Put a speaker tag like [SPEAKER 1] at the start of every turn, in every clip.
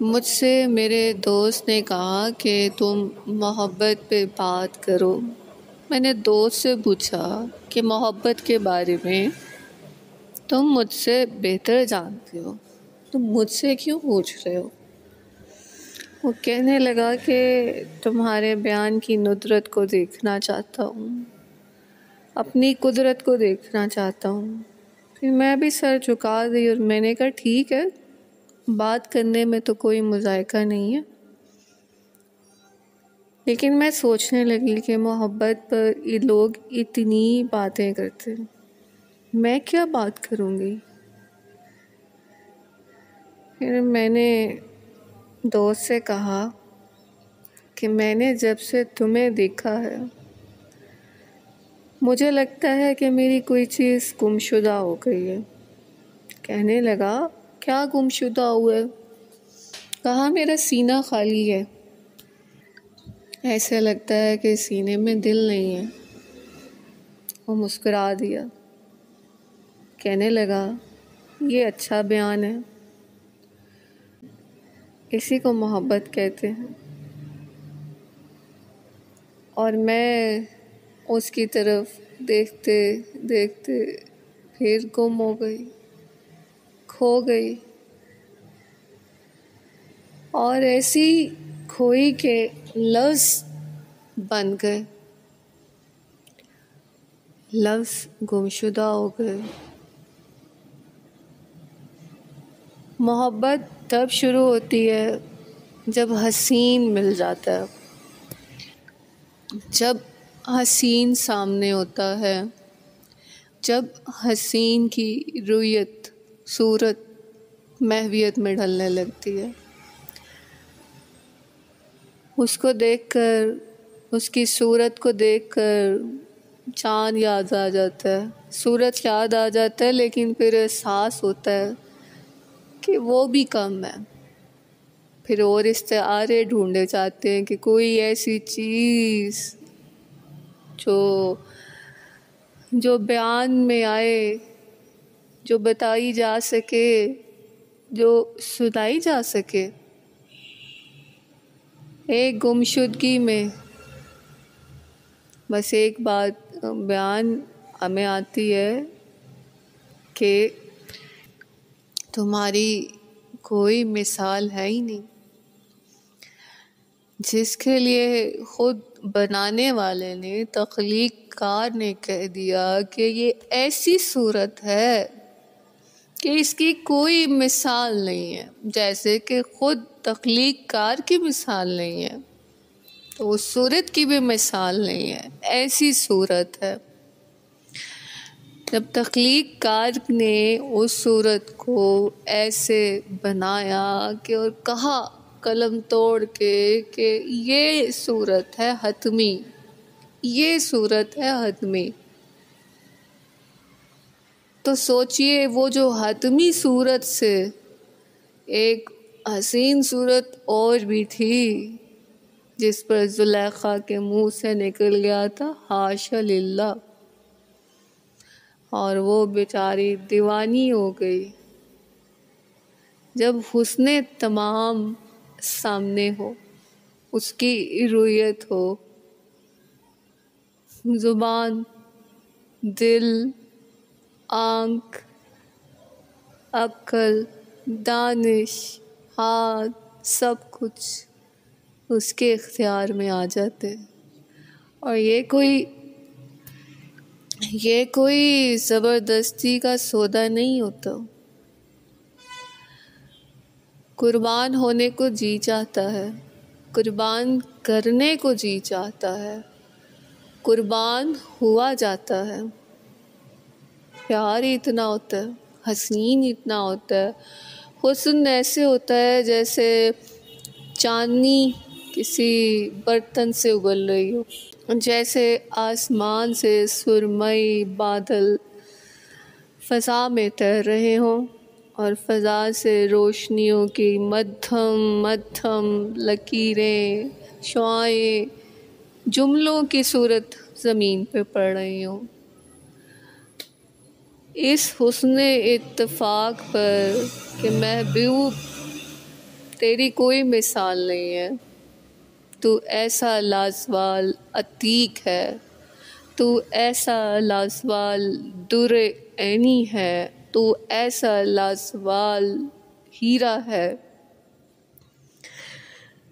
[SPEAKER 1] مجھ سے میرے دوست نے کہا کہ تم محبت پہ بات کرو۔ میں نے دوست سے پوچھا کہ محبت کے بارے میں تم مجھ سے بہتر جانتے ہو، تم مجھ سے کیوں پوچھ رہے ہو؟ وہ کہنے لگا کہ تمہارے بیان کی ندرت کو دیکھنا چاہتا ہوں، اپنی قدرت کو دیکھنا چاہتا ہوں۔ پھر میں بھی سر جھکا دی اور میں نے کہا ٹھیک ہے، بات کرنے میں تو کوئی مذائقہ نہیں ہے۔ لیکن میں سوچنے لگی کہ محبت پر یہ لوگ اتنی باتیں کرتے ہیں، میں کیا بات کروں گی؟ پھر میں نے دوست سے کہا کہ میں نے جب سے تمہیں دیکھا ہے مجھے لگتا ہے کہ میری کوئی چیز گمشدہ ہو گئی ہے۔ کہنے لگا کیا گمشدہ ہوا ہے؟ کہا میرا سینہ خالی ہے، ایسے لگتا ہے کہ سینے میں دل نہیں ہے۔ وہ مسکرا دیا، کہنے لگا یہ اچھا بیان ہے، اسی کو محبت کہتے ہیں۔ اور میں اس کی طرف دیکھتے دیکھتے پھر گم ہو گئی، کھو گئی، اور ایسی کھوئی کے لفظ بن گئے، لفظ گمشدہ ہو گئے۔ محبت تب شروع ہوتی ہے جب حسین مل جاتا ہے، جب حسین سامنے ہوتا ہے، جب حسین کی رویت صورت محویت میں ڈھلنے لگتی ہے، اس کو دیکھ کر، اس کی صورت کو دیکھ کر چاند یاد آ جاتا ہے، صورت یاد آ جاتا ہے، لیکن پھر احساس ہوتا ہے کہ وہ بھی کم ہے۔ پھر اور استعارے ڈھونڈے جاتے ہیں کہ کوئی ایسی چیز جو بیان میں آئے، جو بتائی جا سکے، جو سنائی جا سکے۔ ایک گمشدگی میں بس ایک بات بیان ہمیں آتی ہے کہ تمہاری کوئی مثال ہے ہی نہیں، جس کے لیے خود بنانے والے نے، تخلیق کار نے کہہ دیا کہ یہ ایسی صورت ہے کہ اس کی کوئی مثال نہیں ہے، جیسے کہ خود تخلیق کار کی مثال نہیں ہے تو اس صورت کی بھی مثال نہیں ہے، ایسی صورت ہے۔ جب تخلیق کار نے اس صورت کو ایسے بنایا کہ اور کہا قلم توڑ کے کہ یہ صورت ہے حتمی، یہ صورت ہے حتمی، تو سوچئے وہ جو حتمی صورت سے ایک حسین صورت اور بھی تھی جس پر زلیخا کے منہ سے نکل گیا تھا حاشا للہ، اور وہ بیچاری دیوانی ہو گئی۔ جب حسن تمام سامنے ہو، اس کی رویت ہو، زبان، دل، آنکھ، عقل، دانش، ہاتھ، سب کچھ اس کے اختیار میں آ جاتے، اور یہ کوئی زبردستی کا سودا نہیں ہوتا۔ قربان ہونے کو جی چاہتا ہے، قربان کرنے کو جی چاہتا ہے، قربان ہوا جاتا ہے۔ پیار ہی اتنا ہوتا ہے، حسین اتنا ہوتا ہے، حسن ایسے ہوتا ہے جیسے چاندنی کسی برتن سے اگل رہی ہو، جیسے آسمان سے سرمئی بادل فضا میں تیر رہے ہوں، اور فضا سے روشنیوں کی مدھم مدھم لکیریں، شعاعیں، جملوں کی صورت زمین پہ پڑ رہی ہوں۔ اس حسن اتفاق پر کہ محبوب تیری کوئی مثال نہیں ہے، تو ایسا لازوال عتیق ہے، تو ایسا لازوال در عینی ہے، تو ایسا لازوال ہیرا ہے،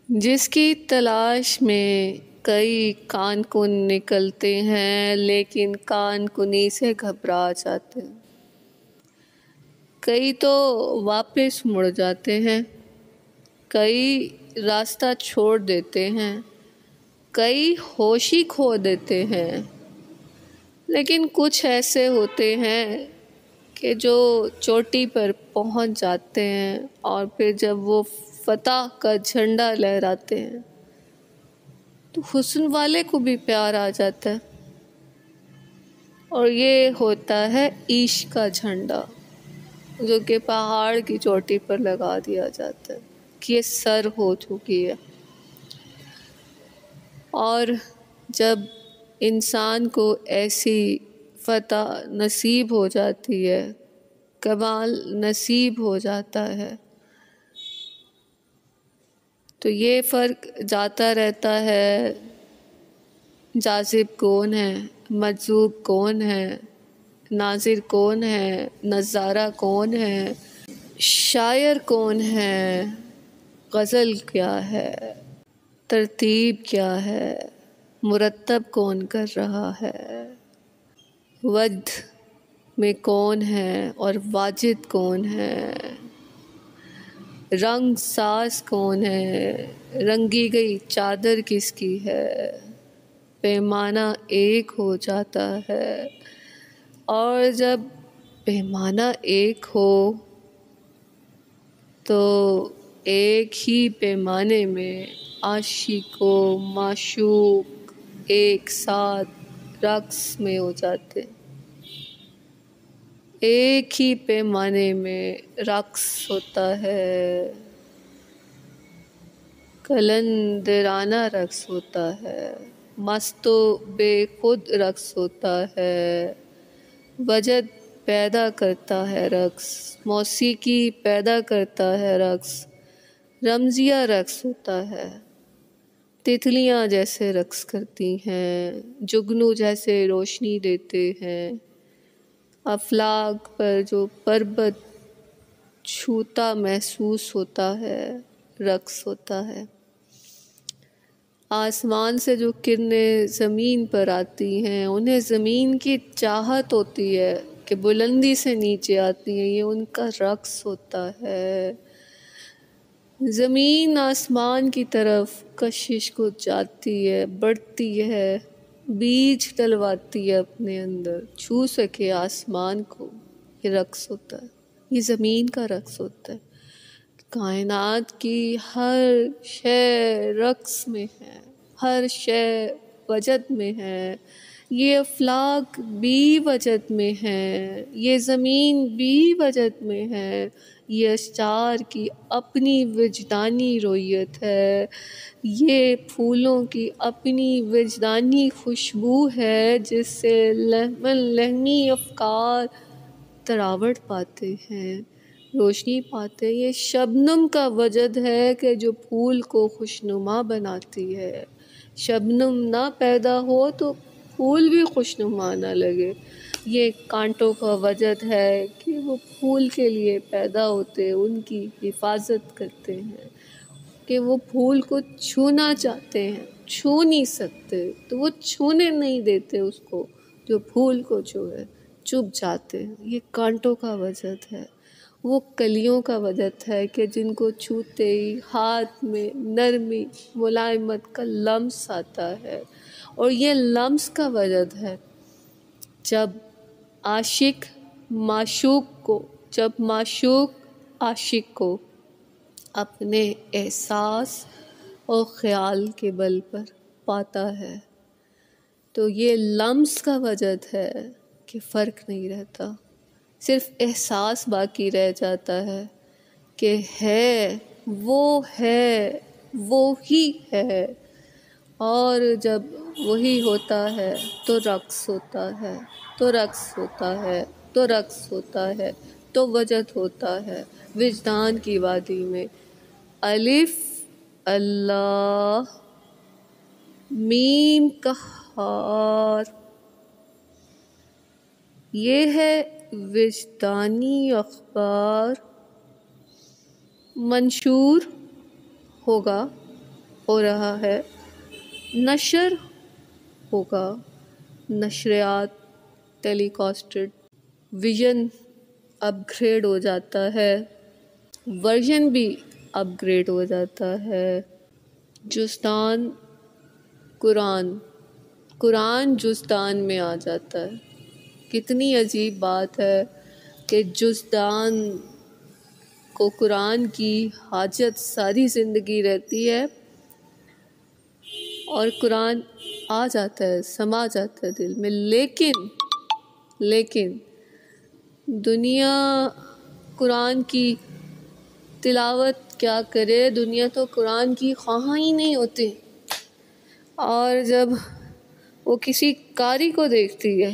[SPEAKER 1] جس کی تلاش میں کئی کان کن نکلتے ہیں لیکن کان کنی سے گھبرا جاتے ہیں، کئی تو واپس مڑ جاتے ہیں، کئی راستہ چھوڑ دیتے ہیں، کئی ہوش ہی کھو دیتے ہیں، لیکن کچھ ایسے ہوتے ہیں کہ جو چوٹی پر پہنچ جاتے ہیں اور پھر جب وہ فتح کا جھنڈا لہراتے ہیں تو حسن والے کو بھی پیار آ جاتا ہے، اور یہ ہوتا ہے عشق کا جھنڈا جو کہ پہاڑ کی چوٹی پر لگا دیا جاتا ہے کہ یہ سر ہو چکی ہے۔ اور جب انسان کو ایسی فتح نصیب ہو جاتی ہے، کمال نصیب ہو جاتا ہے، تو یہ فرق جاتا رہتا ہے جاذب کون ہے، مجذوب کون ہے، ناظر کون ہے، نظارہ کون ہے، شاعر کون ہے، غزل کیا ہے، ترتیب کیا ہے، مرتب کون کر رہا ہے، ود میں کون ہے اور واجد کون ہے، رنگ ساز کون ہے، رنگی گئی چادر کس کی ہے، پیمانہ ایک ہو جاتا ہے، اور جب پیمانہ ایک ہو تو ایک ہی پیمانے میں عاشق و معشوق ایک ساتھ رقص میں ہو جاتے، ایک ہی پیمانے میں رقص ہوتا ہے، قلندرانہ رقص ہوتا ہے، مست و بے خود رقص ہوتا ہے، وجد پیدا کرتا ہے رقص، موسیقی پیدا کرتا ہے رقص، رمزیہ رقص ہوتا ہے، تتلیاں جیسے رقص کرتی ہیں، جگنو جیسے روشنی دیتے ہیں، افلاک پر جو پربت چھوتا محسوس ہوتا ہے رقص ہوتا ہے، آسمان سے جو کرنیں زمین پر آتی ہیں انہیں زمین کی چاہت ہوتی ہے کہ بلندی سے نیچے آتی ہیں، یہ ان کا رقص ہوتا ہے، زمین آسمان کی طرف کشش کو جاتی ہے، بڑھتی ہے، بیج ڈلواتی ہے اپنے اندر، چھو سکے آسمان کو، یہ رقص ہوتا ہے، یہ زمین کا رقص ہوتا ہے، کائنات کی ہر شے رقص میں ہے، ہر شے وجد میں ہے، یہ افلاک بھی وجد میں ہے، یہ زمین بھی وجد میں ہے، یہ اشجار کی اپنی وجدانی رویت ہے، یہ پھولوں کی اپنی وجدانی خوشبو ہے جس سے لہمی افکار تراوٹ پاتے ہیں، روشنی پاتے ہیں، یہ شبنم کا وجد ہے کہ جو پھول کو خوشنما بناتی ہے، شبنم نہ پیدا ہو تو پھول بھی خوشنما نہ لگے، یہ کانٹوں کا وجد ہے کہ وہ پھول کے لیے پیدا ہوتے، ان کی حفاظت کرتے ہیں، کہ وہ پھول کو چھونا چاہتے ہیں، چھو نہیں سکتے تو وہ چھونے نہیں دیتے اس کو، جو پھول کو چھوئے چپ جاتے ہیں، یہ کانٹوں کا وجد ہے، وہ کلیوں کا وجد ہے کہ جن کو چھوتے ہی ہاتھ میں نرمی ملائمت کا لمس آتا ہے، اور یہ لمس کا وجد ہے جب عاشق عاشق کو اپنے احساس اور خیال کے بل پر پاتا ہے، تو یہ لمس کا وجد ہے کہ فرق نہیں رہتا، صرف احساس باقی رہ جاتا ہے کہ ہے وہی ہے، اور جب وہی ہوتا ہے تو رقص ہوتا ہے، تو رقص ہوتا ہے، تو رقص ہوتا ہے، تو وجد ہوتا ہے، وجدان کی وادی میں الف اللہ، میم قہار۔ یہ ہے وجدانی اخبار، منشور ہوگا، ہو رہا ہے، نشر ہوگا، نشریات ٹیلی کاسٹڈ، ویژن اپ گریڈ ہو جاتا ہے، ورژن بھی اپ گریڈ ہو جاتا ہے۔ جزدان قرآن، قرآن جزدان میں آ جاتا ہے۔ کتنی عجیب بات ہے کہ جزدان کو قرآن کی حاجت ساری زندگی رہتی ہے اور قرآن آ جاتا ہے، سما جاتا ہے دل میں، لیکن دنیا قرآن کی تلاوت کیا کرے، دنیا تو قرآن کی خواہاں ہی نہیں ہوتی، اور جب وہ کسی قاری کو دیکھتی ہے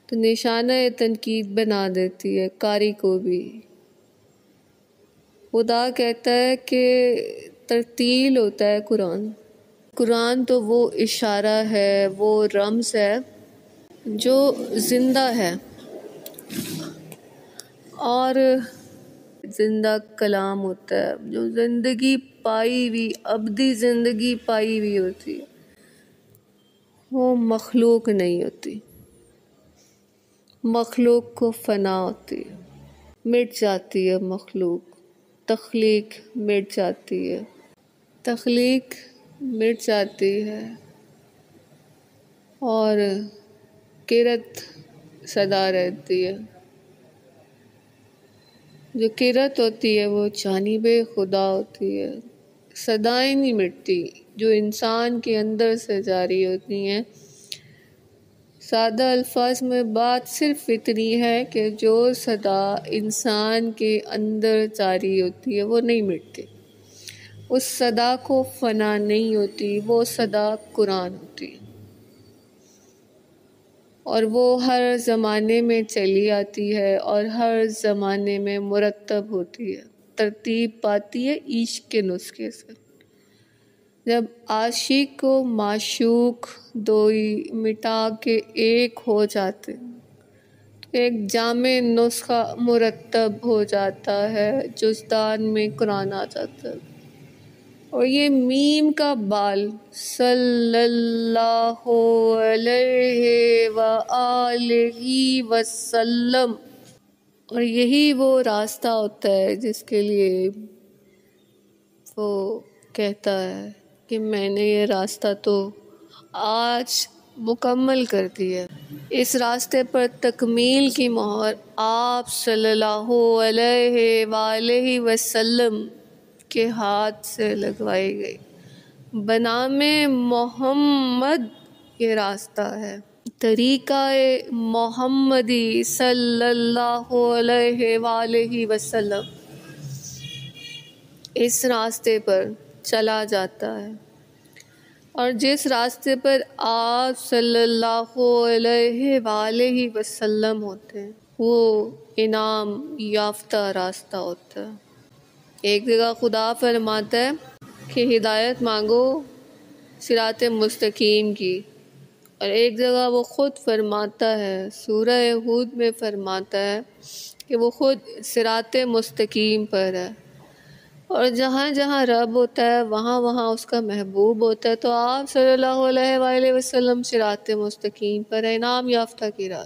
[SPEAKER 1] تو نشانہ تنقید بنا دیتی ہے قاری کو بھی۔ خدا کہتا ہے کہ ترتیل ہوتا ہے قرآن۔ قرآن تو وہ اشارہ ہے، وہ رمز ہے جو زندہ ہے اور زندہ کلام ہوتا ہے، جو زندگی پائی ہوئی، ابدی زندگی پائی ہوئی ہوتی ہے، وہ مخلوق نہیں ہوتی، مخلوق کو فنا ہوتی ہے، مٹ جاتی ہے مخلوق، تخلیق مٹ جاتی ہے، تخلیق مٹ جاتی ہے اور کرت سدا رہتی ہے۔ جو کرت ہوتی ہے وہ جانب خدا ہوتی ہے، صدائیں نہیں مٹتی، جو انسان کے اندر سے جاری ہوتی ہیں۔ سادہ الفاظ میں بات صرف اتنی ہے کہ جو صدا انسان کے اندر جاری ہوتی ہے وہ نہیں مٹتی، اس صدا کو فنا نہیں ہوتی، وہ صدا قرآن ہوتی ہے، اور وہ ہر زمانے میں چلی آتی ہے اور ہر زمانے میں مرتب ہوتی ہے، ترتیب پاتی ہے عشق کے نسخے سے۔ جب عاشق کو معشوق دوئی مٹا کے ایک ہو جاتے تو ایک جامع نسخہ مرتب ہو جاتا ہے، جزدان میں قرآن آ جاتا ہے، اور یہ میم کا بال صلی اللہ علیہ وآلہ وسلم، اور یہی وہ راستہ ہوتا ہے جس کے لیے وہ کہتا ہے کہ میں نے یہ راستہ تو آج مکمل کر دی ہے۔ اس راستے پر تکمیل کی مہر آپ صلی اللہ علیہ وآلہ وسلم کے ہاتھ سے لگوائی گئی۔ بنام محمد یہ راستہ ہے، طریقہ محمدی صلی اللہ علیہ وآلہ وسلم اس راستے پر چلا جاتا ہے، اور جس راستے پر آپ صلی اللہ علیہ وآلہ وسلم ہوتے ہیں وہ انعام یافتہ راستہ ہوتا ہے۔ ایک جگہ خدا فرماتا ہے کہ ہدایت مانگو صراط مستقیم کی، اور ایک جگہ وہ خود فرماتا ہے، سورہ ہود میں فرماتا ہے کہ وہ خود صراط مستقیم پر ہے، اور جہاں جہاں رب ہوتا ہے وہاں وہاں اس کا محبوب ہوتا ہے، تو آپ صلی اللہ علیہ وآلہ وسلم صراط مستقیم پر انعام یافتہ کی راہ۔